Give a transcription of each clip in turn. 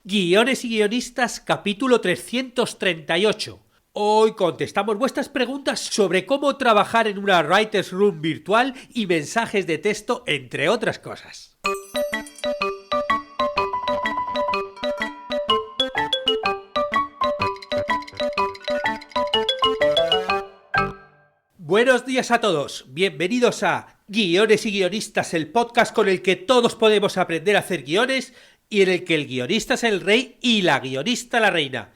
Guiones y guionistas, capítulo 338. Hoy contestamos vuestras preguntas sobre cómo trabajar en una Writers Room virtual y mensajes de texto, entre otras cosas. Buenos días a todos, bienvenidos a Guiones y Guionistas, el podcast con el que todos podemos aprender a hacer guiones y en el que el guionista es el rey y la guionista la reina.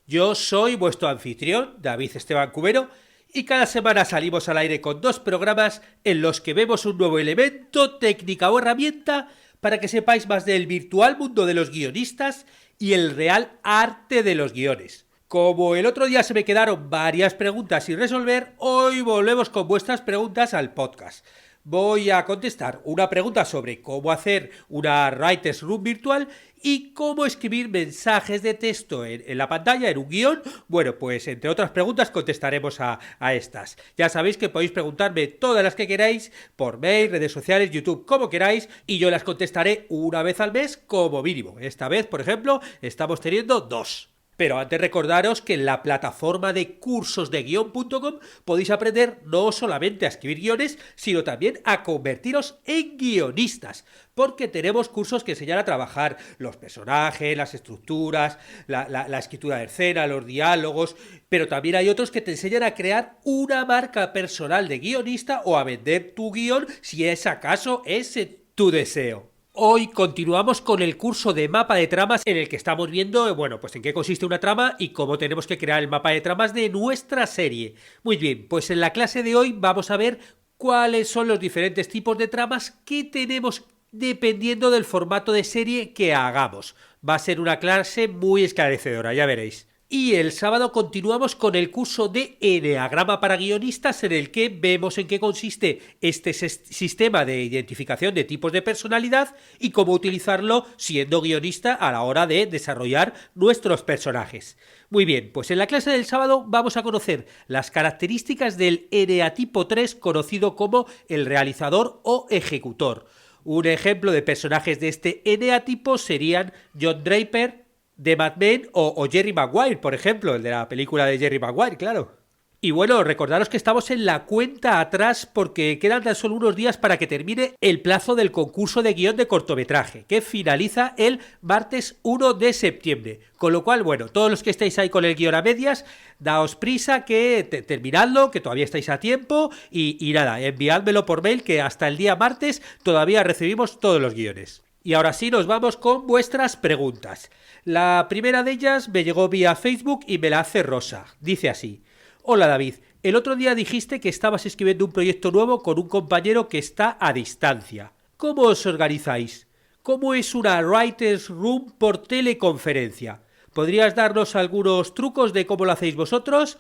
Yo soy vuestro anfitrión, David Esteban Cubero, y cada semana salimos al aire con 2 programas en los que vemos un nuevo elemento, técnica o herramienta para que sepáis más del virtual mundo de los guionistas y el real arte de los guiones. Como el otro día se me quedaron varias preguntas sin resolver, hoy volvemos con vuestras preguntas al podcast. Voy a contestar una pregunta sobre cómo hacer una Writers Room virtual y cómo escribir mensajes de texto en la pantalla, en un guión. Bueno, pues entre otras preguntas contestaremos a estas. Ya sabéis que podéis preguntarme todas las que queráis por mail, redes sociales, YouTube, como queráis, y yo las contestaré una vez al mes como mínimo. Esta vez, por ejemplo, estamos teniendo 2. Pero antes recordaros que en la plataforma de cursosdeguion.com podéis aprender no solamente a escribir guiones, sino también a convertiros en guionistas, porque tenemos cursos que enseñan a trabajar los personajes, las estructuras, la escritura de escena, los diálogos, pero también hay otros que te enseñan a crear una marca personal de guionista o a vender tu guión si es acaso ese tu deseo. Hoy continuamos con el curso de mapa de tramas en el que estamos viendo, pues en qué consiste una trama y cómo tenemos que crear el mapa de tramas de nuestra serie. Muy bien, pues en la clase de hoy vamos a ver cuáles son los diferentes tipos de tramas que tenemos dependiendo del formato de serie que hagamos. Va a ser una clase muy esclarecedora, ya veréis. Y el sábado continuamos con el curso de Eneagrama para guionistas en el que vemos en qué consiste este sistema de identificación de tipos de personalidad y cómo utilizarlo siendo guionista a la hora de desarrollar nuestros personajes. Muy bien, pues en la clase del sábado vamos a conocer las características del eneatipo 3 conocido como el realizador o ejecutor. Un ejemplo de personajes de este eneatipo serían John Draper, de Mad Men o Jerry Maguire, por ejemplo, el de la película de Jerry Maguire, claro. Y bueno, recordaros que estamos en la cuenta atrás porque quedan tan solo unos días para que termine el plazo del concurso de guión de cortometraje, que finaliza el martes 1 de septiembre. Con lo cual, bueno, todos los que estáis ahí con el guión a medias, daos prisa, que terminadlo, que todavía estáis a tiempo, y nada, enviádmelo por mail, que hasta el día martes todavía recibimos todos los guiones. Y ahora sí nos vamos con vuestras preguntas. La primera de ellas me llegó vía Facebook y me la hace Rosa. Dice así: Hola David, el otro día dijiste que estabas escribiendo un proyecto nuevo con un compañero que está a distancia. ¿Cómo os organizáis? ¿Cómo es una Writers Room por teleconferencia? ¿Podrías darnos algunos trucos de cómo lo hacéis vosotros?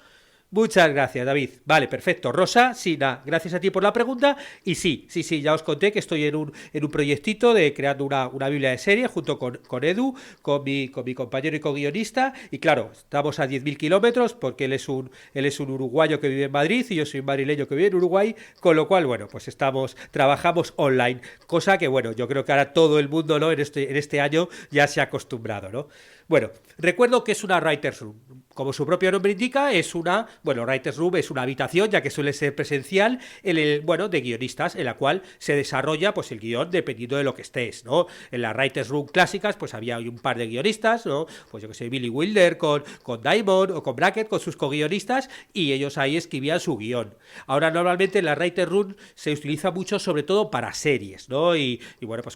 Muchas gracias, David. Vale, perfecto. Rosa, sí, gracias a ti por la pregunta. Y sí, ya os conté que estoy en un proyectito de creando una biblia de serie junto con Edu, con mi compañero y co-guionista. Y claro, estamos a 10.000 kilómetros porque él es un uruguayo que vive en Madrid y yo soy un madrileño que vive en Uruguay. Con lo cual, pues trabajamos online. Cosa que, yo creo que ahora todo el mundo, ¿no? En este año ya se ha acostumbrado, ¿no? Bueno, recuerdo que es una Writers Room. Como su propio nombre indica, Writers Room es una habitación, ya que suele ser presencial, de guionistas, en la cual se desarrolla el guión dependiendo de lo que estés, ¿no? En las Writers Room clásicas, había un par de guionistas, ¿no? Yo que sé, Billy Wilder con Diamond o con Brackett, con sus co-guionistas, y ellos ahí escribían su guión. Ahora, normalmente en la Writers Room se utiliza mucho, sobre todo para series, ¿no? Y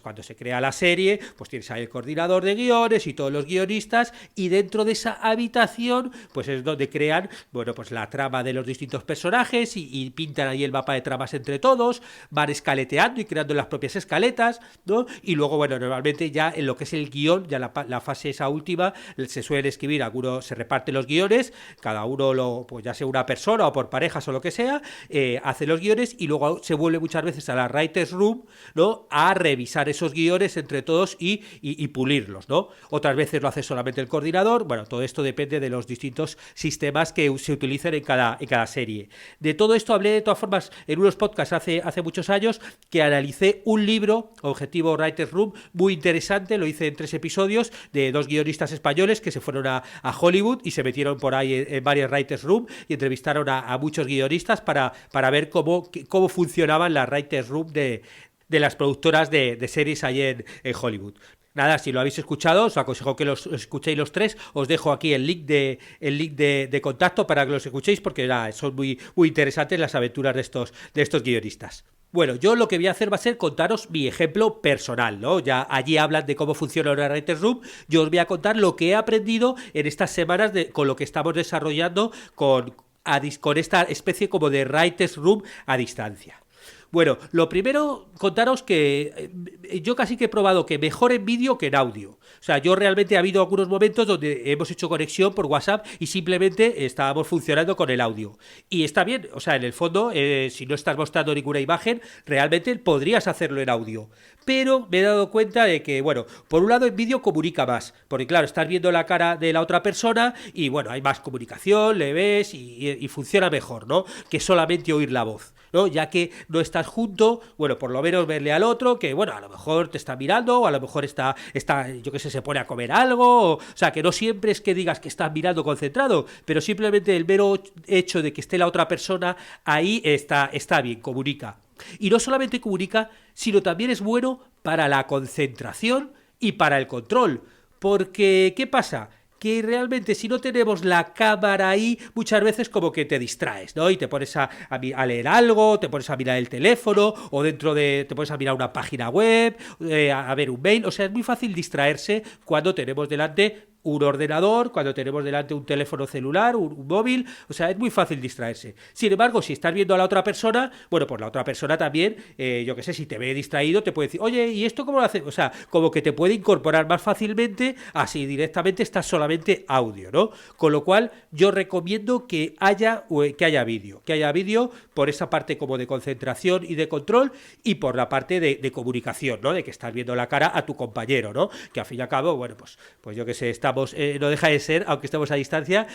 cuando se crea la serie, tienes ahí el coordinador de guiones y todos los guionistas, y dentro de esa habitación es donde crean, la trama de los distintos personajes y pintan ahí el mapa de tramas entre todos, van escaleteando y creando las propias escaletas, ¿no? Y luego, normalmente ya en lo que es el guión, ya la fase esa última, se suelen escribir, se reparten los guiones, cada uno, ya sea una persona o por parejas o lo que sea, hace los guiones y luego se vuelve muchas veces a la Writers Room, ¿no? A revisar esos guiones entre todos y pulirlos, ¿no? Otras veces lo hace solamente el coordinador. Todo esto depende de los distintos sistemas que se utilicen introducen en cada serie. De todo esto hablé de todas formas en unos podcasts hace muchos años, que analicé un libro, Objetivo Writers Room, muy interesante, lo hice en 3 episodios, de 2 guionistas españoles que se fueron a Hollywood y se metieron por ahí en varias Writers Room y entrevistaron a muchos guionistas para ver cómo funcionaban las Writers Room de las productoras de series ahí en Hollywood. Nada, si lo habéis escuchado, os aconsejo que los escuchéis los 3. Os dejo aquí el link de contacto para que los escuchéis, porque son muy, muy interesantes las aventuras de estos guionistas. Bueno, yo lo que voy a hacer va a ser contaros mi ejemplo personal, ¿no? Ya allí hablan de cómo funciona una Writers Room. Yo os voy a contar lo que he aprendido en estas semanas con lo que estamos desarrollando con esta especie como de Writers Room a distancia. Bueno, lo primero, contaros que yo casi que he probado que mejor en vídeo que en audio. O sea, yo realmente ha habido algunos momentos donde hemos hecho conexión por WhatsApp y simplemente estábamos funcionando con el audio. Y está bien, o sea, en el fondo, si no estás mostrando ninguna imagen, realmente podrías hacerlo en audio. Pero me he dado cuenta de que, bueno, por un lado en vídeo comunica más, porque claro, estás viendo la cara de la otra persona y bueno, hay más comunicación, le ves y funciona mejor, ¿no? Que solamente oír la voz, ¿no? Ya que no estás junto, bueno, por lo menos verle al otro, que bueno, a lo mejor te está mirando, o a lo mejor está yo qué sé, se pone a comer algo, o sea, que no siempre es que digas que estás mirando concentrado, pero simplemente el mero hecho de que esté la otra persona ahí está bien, comunica. Y no solamente comunica, sino también es bueno para la concentración y para el control. Porque, ¿qué pasa? Que realmente si no tenemos la cámara ahí, muchas veces como que te distraes, ¿no? Y te pones a leer algo, te pones a mirar el teléfono, o te pones a mirar una página web, a ver un mail. O sea, es muy fácil distraerse cuando tenemos delante un ordenador, cuando tenemos delante un teléfono celular, un móvil, o sea, es muy fácil distraerse. Sin embargo, si estás viendo a la otra persona, bueno, pues la otra persona también, yo qué sé, si te ve distraído, te puede decir, oye, ¿y esto cómo lo haces? O sea, como que te puede incorporar más fácilmente, así directamente estás solamente audio, ¿no? Con lo cual, yo recomiendo que haya vídeo por esa parte como de concentración y de control y por la parte de comunicación, ¿no? De que estás viendo la cara a tu compañero, ¿no? Que al fin y al cabo, bueno, pues yo qué sé, no deja de ser, aunque estemos a distancia,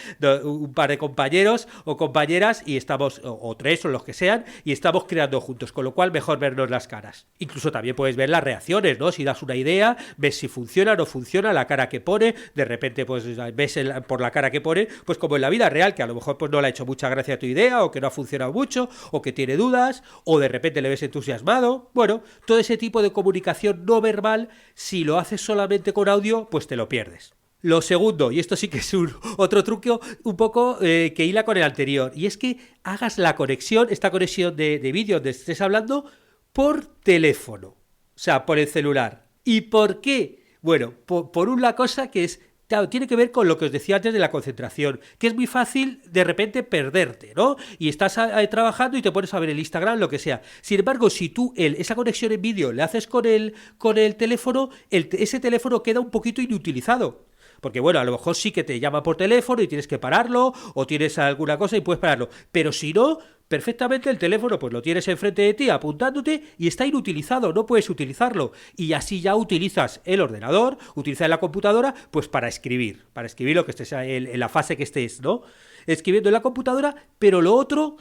un par de compañeros o compañeras y estamos, o 3 o los que sean, y estamos creando juntos, con lo cual mejor vernos las caras. Incluso también puedes ver las reacciones, ¿no? Si das una idea, ves si funciona o no funciona, la cara que pone, de repente pues ves por la cara que pone, pues como en la vida real, que a lo mejor pues no le ha hecho mucha gracia a tu idea, o que no ha funcionado mucho, o que tiene dudas, o de repente le ves entusiasmado. Bueno, todo ese tipo de comunicación no verbal, si lo haces solamente con audio, pues te lo pierdes. Lo segundo, y esto sí que es otro truco un poco que hila con el anterior, y es que hagas esta conexión de vídeo donde estés hablando por teléfono, o sea, por el celular. ¿Y por qué? Bueno, por una cosa que es, claro, tiene que ver con lo que os decía antes de la concentración, que es muy fácil de repente perderte, ¿no? Y estás trabajando y te pones a ver el Instagram, lo que sea. Sin embargo, si tú esa conexión en vídeo le haces con el teléfono, ese teléfono queda un poquito inutilizado. Porque bueno, a lo mejor sí que te llama por teléfono y tienes que pararlo, o tienes alguna cosa y puedes pararlo. Pero si no, perfectamente el teléfono pues lo tienes enfrente de ti apuntándote y está inutilizado, no puedes utilizarlo. Y así ya utilizas el ordenador, utilizas la computadora pues para escribir lo que estés en la fase que estés, ¿no? Escribiendo en la computadora, pero lo otro,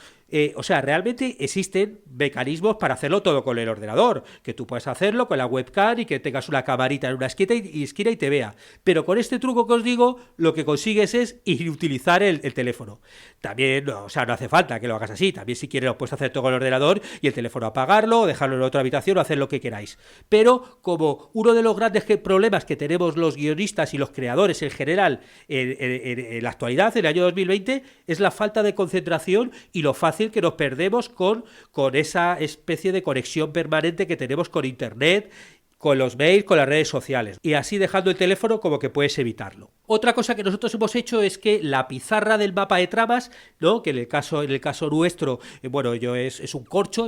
o sea, realmente existen mecanismos para hacerlo todo con el ordenador, que tú puedes hacerlo con la webcam y que tengas una camarita en una esquina y te vea. Pero con este truco que os digo, lo que consigues es inutilizar el teléfono. También, o sea, no hace falta que lo hagas así. También si quieres lo puedes hacer todo con el ordenador y el teléfono apagarlo, o dejarlo en otra habitación o hacer lo que queráis. Pero como uno de los grandes problemas que tenemos los guionistas y los creadores en general en la actualidad, en el año 2020, es la falta de concentración y lo fácil que nos perdemos con esa especie de conexión permanente que tenemos con internet, con los mails, con las redes sociales, y así dejando el teléfono como que puedes evitarlo. Otra cosa que nosotros hemos hecho es que la pizarra del mapa de tramas, ¿no? Que en el caso nuestro, bueno, es un corcho,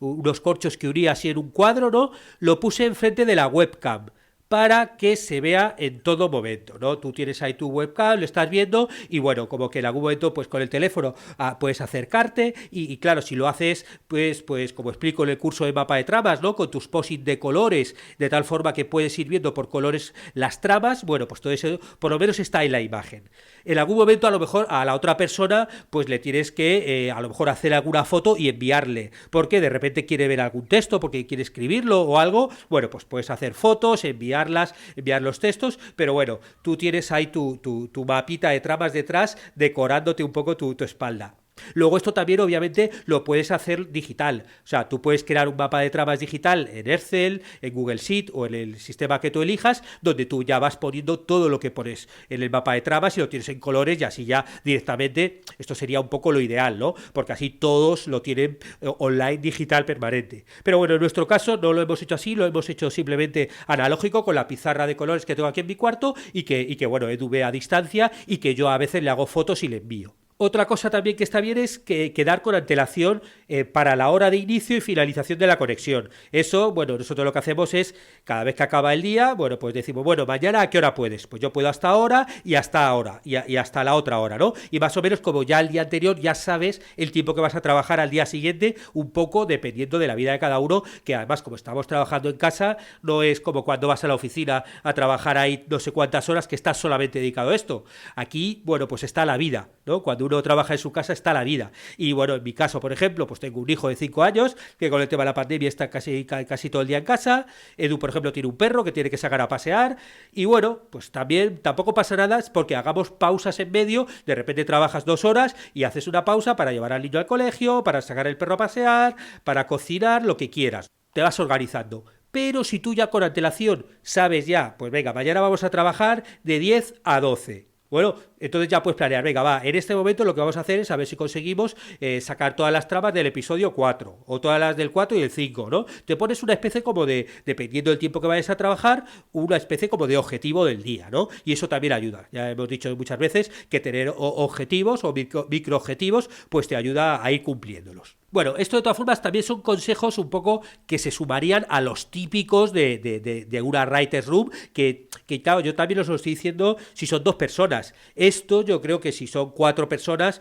unos corchos que uní así en un cuadro, ¿no? Lo puse enfrente de la webcam, para que se vea en todo momento, ¿no? Tú tienes ahí tu webcam, lo estás viendo y bueno, como que en algún momento pues con el teléfono puedes acercarte y claro, si lo haces pues como explico en el curso de mapa de tramas, ¿no? Con tus post-it de colores, de tal forma que puedes ir viendo por colores las tramas, bueno, pues todo eso por lo menos está en la imagen. En algún momento a lo mejor a la otra persona pues le tienes que a lo mejor hacer alguna foto y enviarle, porque de repente quiere ver algún texto, porque quiere escribirlo o algo, bueno, pues puedes hacer fotos, enviar los textos, pero bueno, tú tienes ahí tu mapita de tramas detrás decorándote un poco tu espalda. Luego esto también obviamente lo puedes hacer digital, o sea, tú puedes crear un mapa de tramas digital en Excel, en Google Sheet o en el sistema que tú elijas, donde tú ya vas poniendo todo lo que pones en el mapa de tramas y lo tienes en colores y así ya directamente, esto sería un poco lo ideal, ¿no? Porque así todos lo tienen online digital permanente. Pero bueno, en nuestro caso no lo hemos hecho así, lo hemos hecho simplemente analógico con la pizarra de colores que tengo aquí en mi cuarto y que bueno, Edu ve a distancia y que yo a veces le hago fotos y le envío. Otra cosa también que está bien es que quedar con antelación para la hora de inicio y finalización de la conexión. Eso, bueno, nosotros lo que hacemos es, cada vez que acaba el día, bueno, pues decimos, bueno, mañana ¿a qué hora puedes? Pues yo puedo hasta ahora y hasta ahora y hasta la otra hora, ¿no? Y más o menos como ya el día anterior ya sabes el tiempo que vas a trabajar al día siguiente, un poco dependiendo de la vida de cada uno, que además como estamos trabajando en casa, no es como cuando vas a la oficina a trabajar ahí no sé cuántas horas que estás solamente dedicado a esto. Aquí, bueno, pues está la vida, ¿no? Cuando uno trabaja en su casa está la vida. Y bueno, en mi caso, por ejemplo, pues tengo un hijo de 5 años que con el tema de la pandemia está casi todo el día en casa. Edu, por ejemplo, tiene un perro que tiene que sacar a pasear. Y bueno, pues también tampoco pasa nada porque hagamos pausas en medio. De repente trabajas 2 horas y haces una pausa para llevar al niño al colegio, para sacar el perro a pasear, para cocinar, lo que quieras. Te vas organizando. Pero si tú ya con antelación sabes ya, pues venga, mañana vamos a trabajar de 10 a 12. Bueno, entonces ya puedes planear, venga, va, en este momento lo que vamos a hacer es a ver si conseguimos sacar todas las tramas del episodio 4, o todas las del 4 y el 5, ¿no? Te pones una especie como de, dependiendo del tiempo que vayas a trabajar, una especie como de objetivo del día, ¿no? Y eso también ayuda. Ya hemos dicho muchas veces que tener objetivos o microobjetivos, pues te ayuda a ir cumpliéndolos. Bueno, esto de todas formas también son consejos un poco que se sumarían a los típicos de una writer's room, que claro, yo también os lo estoy diciendo si son 2 personas. Esto yo creo que si son 4 personas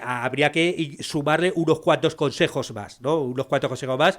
habría que sumarle unos cuantos consejos más, ¿no? Unos cuantos consejos más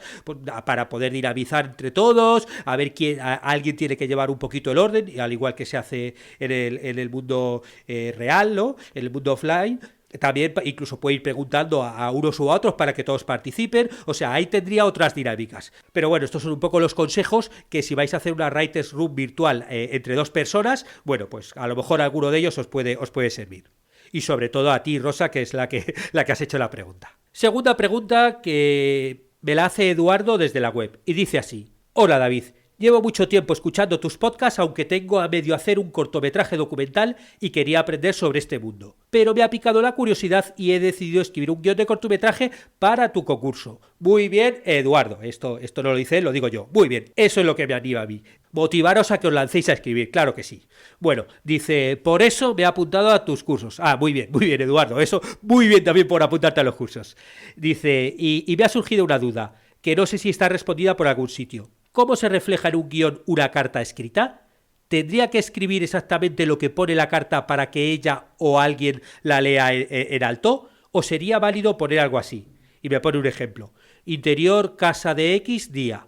para poder dinamizar entre todos, a ver alguien tiene que llevar un poquito el orden, al igual que se hace en el mundo real, ¿no? En el mundo offline. También incluso puede ir preguntando a unos u a otros para que todos participen, o sea, ahí tendría otras dinámicas. Pero bueno, estos son un poco los consejos que si vais a hacer una writer's room virtual entre 2 personas, bueno, pues a lo mejor alguno de ellos os puede servir. Y sobre todo a ti, Rosa, que es la que has hecho la pregunta. Segunda pregunta que me la hace Eduardo desde la web y dice así: hola David, llevo mucho tiempo escuchando tus podcasts, aunque tengo a medio hacer un cortometraje documental y quería aprender sobre este mundo. Pero me ha picado la curiosidad y he decidido escribir un guión de cortometraje para tu concurso. Muy bien, Eduardo. Esto no lo dice él, lo digo yo. Muy bien, eso es lo que me anima a mí. Motivaros a que os lancéis a escribir, claro que sí. Bueno, dice, por eso me he apuntado a tus cursos. Ah, muy bien, Eduardo. Eso, muy bien también por apuntarte a los cursos. Dice, y me ha surgido una duda, que no sé si está respondida por algún sitio. ¿Cómo se refleja en un guión una carta escrita? ¿Tendría que escribir exactamente lo que pone la carta para que ella o alguien la lea en alto? ¿O sería válido poner algo así? Y me pone un ejemplo. Interior, casa de X, día.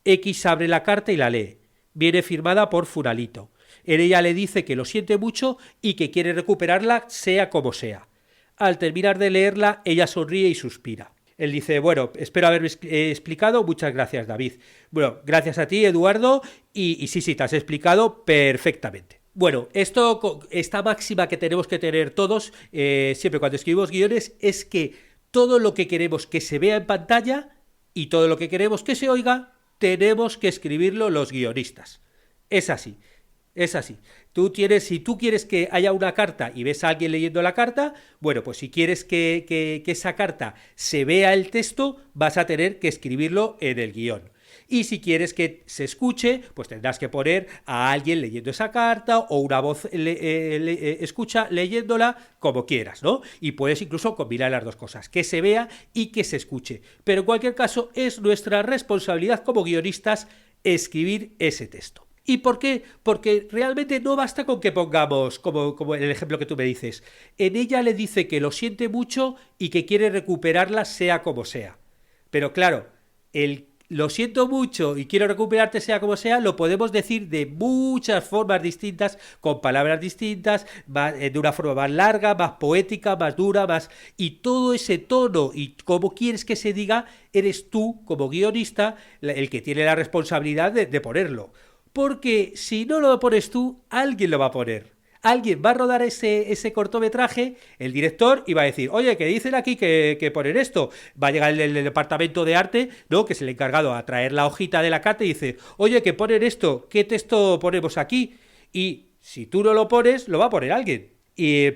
X abre la carta y la lee. Viene firmada por Fulanito. En ella le dice que lo siente mucho y que quiere recuperarla sea como sea. Al terminar de leerla, ella sonríe y suspira. Él dice, bueno, espero haberme explicado, muchas gracias, David. Bueno, gracias a ti, Eduardo, y sí, te has explicado perfectamente. Bueno, esta máxima que tenemos que tener todos, siempre cuando escribimos guiones, es que todo lo que queremos que se vea en pantalla y todo lo que queremos que se oiga, tenemos que escribirlo los guionistas. Es así. Es así. Si tú quieres que haya una carta y ves a alguien leyendo la carta, bueno, pues si quieres que esa carta se vea el texto, vas a tener que escribirlo en el guión. Y si quieres que se escuche, pues tendrás que poner a alguien leyendo esa carta o una voz escucha leyéndola, como quieras, ¿no? Y puedes incluso combinar las dos cosas, que se vea y que se escuche. Pero en cualquier caso, es nuestra responsabilidad como guionistas escribir ese texto. ¿Y por qué? Porque realmente no basta con que pongamos, como en el ejemplo que tú me dices, en ella le dice que lo siente mucho y que quiere recuperarla sea como sea. Pero claro, el lo siento mucho y quiero recuperarte sea como sea, lo podemos decir de muchas formas distintas, con palabras distintas, de una forma más larga, más poética, más dura, más... Y todo ese tono y cómo quieres que se diga, eres tú, como guionista, el que tiene la responsabilidad de ponerlo. Porque si no lo pones tú, alguien lo va a poner. Alguien va a rodar ese cortometraje, el director, y va a decir, oye, que dicen aquí que ponen esto. Va a llegar el departamento de arte, ¿no? Que es el encargado a traer la hojita de la carta y dice, oye, que ponen esto, ¿qué texto ponemos aquí? Y si tú no lo pones, lo va a poner alguien. Y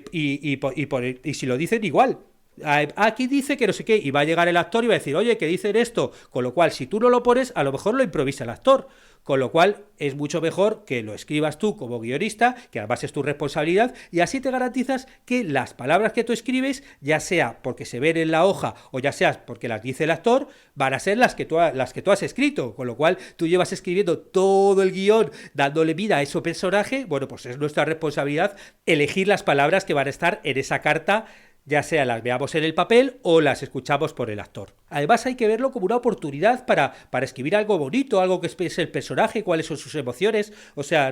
si lo dicen, igual. Aquí dice que no sé qué, y va a llegar el actor y va a decir, oye, que dicen esto, con lo cual si tú no lo pones, a lo mejor lo improvisa el actor, con lo cual es mucho mejor que lo escribas tú como guionista, que además es tu responsabilidad, y así te garantizas que las palabras que tú escribes, ya sea porque se ven en la hoja o ya sea porque las dice el actor, van a ser las que tú has escrito, con lo cual tú llevas escribiendo todo el guión, dándole vida a ese personaje. Bueno, pues es nuestra responsabilidad elegir las palabras que van a estar en esa carta, ya sea las veamos en el papel o las escuchamos por el actor. Además hay que verlo como una oportunidad para escribir algo bonito, algo que exprese el personaje, cuáles son sus emociones. O sea,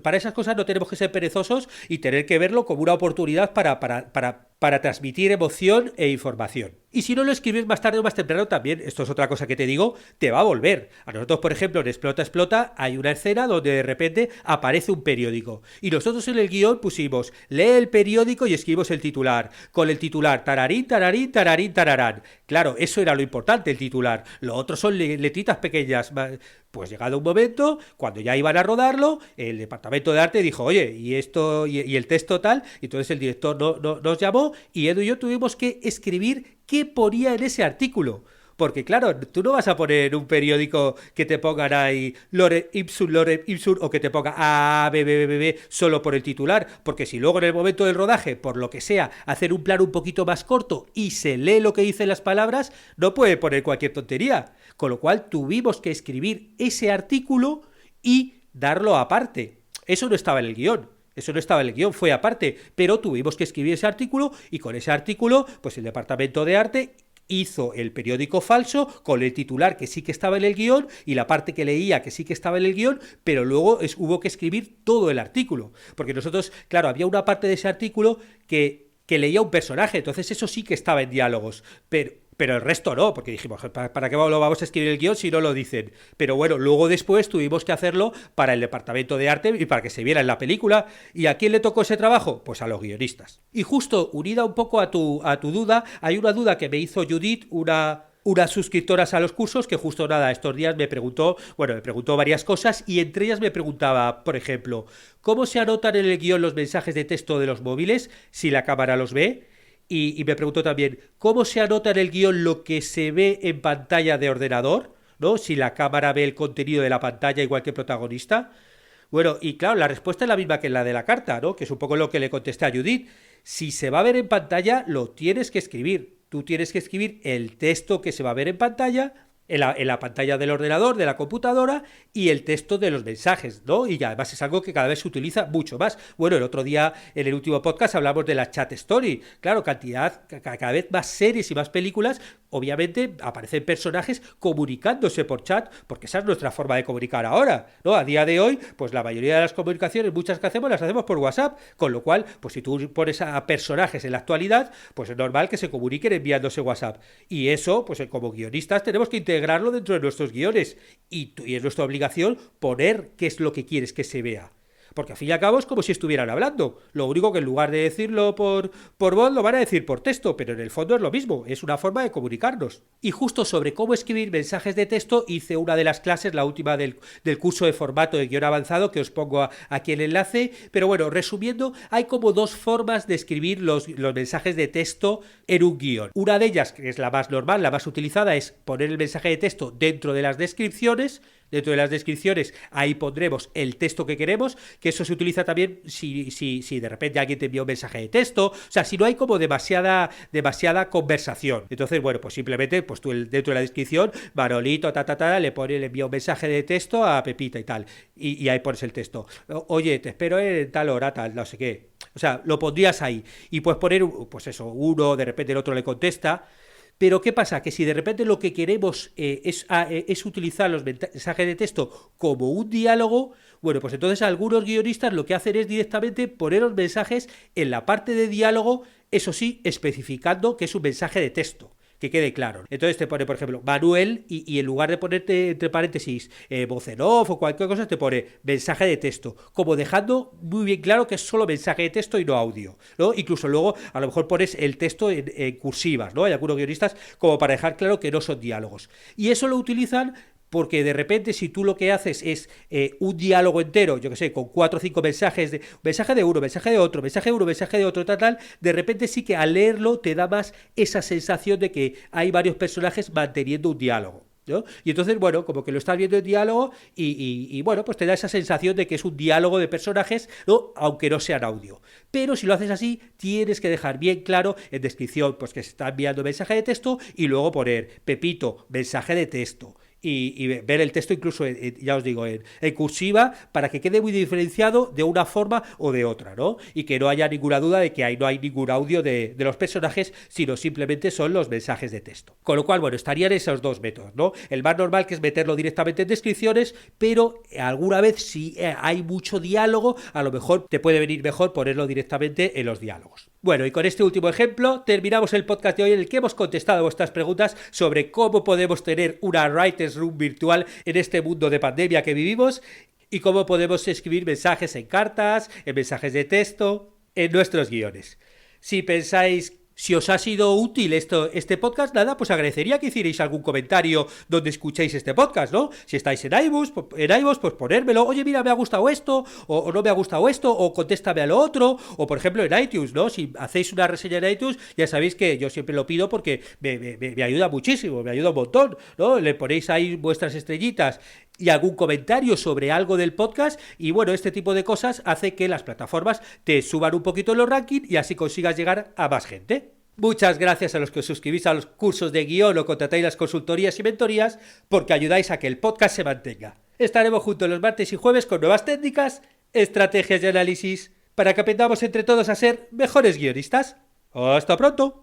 para esas cosas no tenemos que ser perezosos y tener que verlo como una oportunidad para transmitir emoción e información. Y si no lo escribes más tarde o más temprano también, esto es otra cosa que te digo, te va a volver. A nosotros, por ejemplo, en Explota, hay una escena donde de repente aparece un periódico. Y nosotros en el guión pusimos, lee el periódico y escribimos el titular. Con el titular, tararín, tararín, tararín, tararán. Claro, eso era lo importante, el titular. Lo otro son letritas pequeñas. Pues llegado un momento, cuando ya iban a rodarlo, el departamento de arte dijo, oye, y esto, y el texto tal, y entonces el director nos llamó y Edu y yo tuvimos que escribir qué ponía en ese artículo. Porque claro, tú no vas a poner un periódico que te pongan ahí Lorem Ipsum, o que te ponga A, B, B, B, B, B, solo por el titular, porque si luego en el momento del rodaje, por lo que sea, hacer un plano un poquito más corto y se lee lo que dicen las palabras, no puede poner cualquier tontería. Con lo cual tuvimos que escribir ese artículo y darlo aparte. Eso no estaba en el guión. Eso no estaba en el guión, fue aparte, pero tuvimos que escribir ese artículo y con ese artículo, pues el departamento de arte hizo el periódico falso con el titular que sí que estaba en el guión y la parte que leía que sí que estaba en el guión, pero luego hubo que escribir todo el artículo, porque nosotros, claro, había una parte de ese artículo que leía un personaje, entonces eso sí que estaba en diálogos, pero el resto no, porque dijimos, ¿para qué lo vamos a escribir el guión si no lo dicen? Pero bueno, luego después tuvimos que hacerlo para el departamento de arte y para que se viera en la película. ¿Y a quién le tocó ese trabajo? Pues a los guionistas. Y justo unida un poco a tu duda, hay una duda que me hizo Judith, unas suscriptoras a los cursos que justo nada, estos días me preguntó varias cosas y entre ellas me preguntaba, por ejemplo, ¿cómo se anotan en el guión los mensajes de texto de los móviles si la cámara los ve? Y me preguntó también, ¿cómo se anota en el guión lo que se ve en pantalla de ordenador? ¿No? Si la cámara ve el contenido de la pantalla igual que el protagonista. Bueno, y claro, la respuesta es la misma que la de la carta, ¿no? Que es un poco lo que le contesté a Judith. Si se va a ver en pantalla, lo tienes que escribir. Tú tienes que escribir el texto que se va a ver en pantalla, en la pantalla del ordenador, de la computadora, y el texto de los mensajes, ¿no? Y además es algo que cada vez se utiliza mucho más. Bueno, el otro día, en el último podcast, hablamos de la chat story. Claro, cada vez más series y más películas, obviamente, aparecen personajes comunicándose por chat, porque esa es nuestra forma de comunicar ahora, ¿no? A día de hoy, pues la mayoría de las comunicaciones, muchas que hacemos, las hacemos por WhatsApp, con lo cual, pues si tú pones a personajes en la actualidad, pues es normal que se comuniquen enviándose WhatsApp. Y eso, pues como guionistas, tenemos que integrarlo dentro de nuestros guiones y es nuestra obligación poner qué es lo que quieres que se vea. Porque al fin y al cabo es como si estuvieran hablando. Lo único que en lugar de decirlo por voz lo van a decir por texto, pero en el fondo es lo mismo, es una forma de comunicarnos. Y justo sobre cómo escribir mensajes de texto hice una de las clases, la última del curso de formato de guión avanzado, que os pongo aquí el enlace. Pero bueno, resumiendo, hay como dos formas de escribir los mensajes de texto en un guión. Una de ellas, que es la más normal, la más utilizada, es poner el mensaje de texto dentro de las descripciones, Dentro de las descripciones, ahí pondremos el texto que queremos, que eso se utiliza también si de repente alguien te envía un mensaje de texto, o sea, si no hay como demasiada conversación. Entonces, bueno, pues simplemente, pues tú dentro de la descripción, Manolito, le envía un mensaje de texto a Pepita y tal, y ahí pones el texto. Oye, te espero en tal hora, tal, no sé qué. O sea, lo pondrías ahí, y puedes poner, pues eso, uno, de repente el otro le contesta. Pero ¿qué pasa? Que si de repente lo que queremos es utilizar los mensajes de texto como un diálogo, bueno, pues entonces algunos guionistas lo que hacen es directamente poner los mensajes en la parte de diálogo, eso sí, especificando que es un mensaje de texto. Que quede claro. Entonces te pone, por ejemplo, Manuel y en lugar de ponerte entre paréntesis voz en off o cualquier cosa, te pone mensaje de texto, como dejando muy bien claro que es solo mensaje de texto y no audio, ¿no? Incluso luego a lo mejor pones el texto en cursivas, ¿no? Hay algunos guionistas como para dejar claro que no son diálogos. Y eso lo utilizan porque de repente si tú lo que haces es un diálogo entero, yo que sé, con 4 o 5 mensajes, mensaje de uno, mensaje de otro, mensaje de uno, mensaje de otro, tal, de repente sí que al leerlo te da más esa sensación de que hay varios personajes manteniendo un diálogo, ¿no? Y entonces, bueno, como que lo estás viendo en diálogo y bueno, pues te da esa sensación de que es un diálogo de personajes, ¿no? Aunque no sean audio. Pero si lo haces así, tienes que dejar bien claro en descripción, pues que se está enviando mensaje de texto y luego poner Pepito, mensaje de texto. Y ver el texto incluso, ya os digo, en cursiva, para que quede muy diferenciado de una forma o de otra, ¿no? Y que no haya ninguna duda de que ahí no hay ningún audio de los personajes, sino simplemente son los mensajes de texto. Con lo cual, bueno, estarían esos dos métodos, ¿no? El más normal, que es meterlo directamente en descripciones, pero alguna vez si hay mucho diálogo, a lo mejor te puede venir mejor ponerlo directamente en los diálogos. Bueno, y con este último ejemplo terminamos el podcast de hoy en el que hemos contestado vuestras preguntas sobre cómo podemos tener una Writer's Room virtual en este mundo de pandemia que vivimos y cómo podemos escribir mensajes en cartas, en mensajes de texto, en nuestros guiones. Si os ha sido útil este podcast, nada, pues agradecería que hicierais algún comentario donde escuchéis este podcast, ¿no? Si estáis en iVoox, pues ponérmelo. Oye, mira, me ha gustado esto, o no me ha gustado esto, o contéstame a lo otro, o por ejemplo en iTunes, ¿no? Si hacéis una reseña en iTunes, ya sabéis que yo siempre lo pido porque me ayuda muchísimo, me ayuda un montón, ¿no? Le ponéis ahí vuestras estrellitas y algún comentario sobre algo del podcast y bueno, este tipo de cosas hace que las plataformas te suban un poquito en los rankings y así consigas llegar a más gente. Muchas gracias a los que os suscribís a los cursos de guión o contratáis las consultorías y mentorías porque ayudáis a que el podcast se mantenga. Estaremos juntos los martes y jueves con nuevas técnicas, estrategias y análisis para que aprendamos entre todos a ser mejores guionistas. ¡Hasta pronto!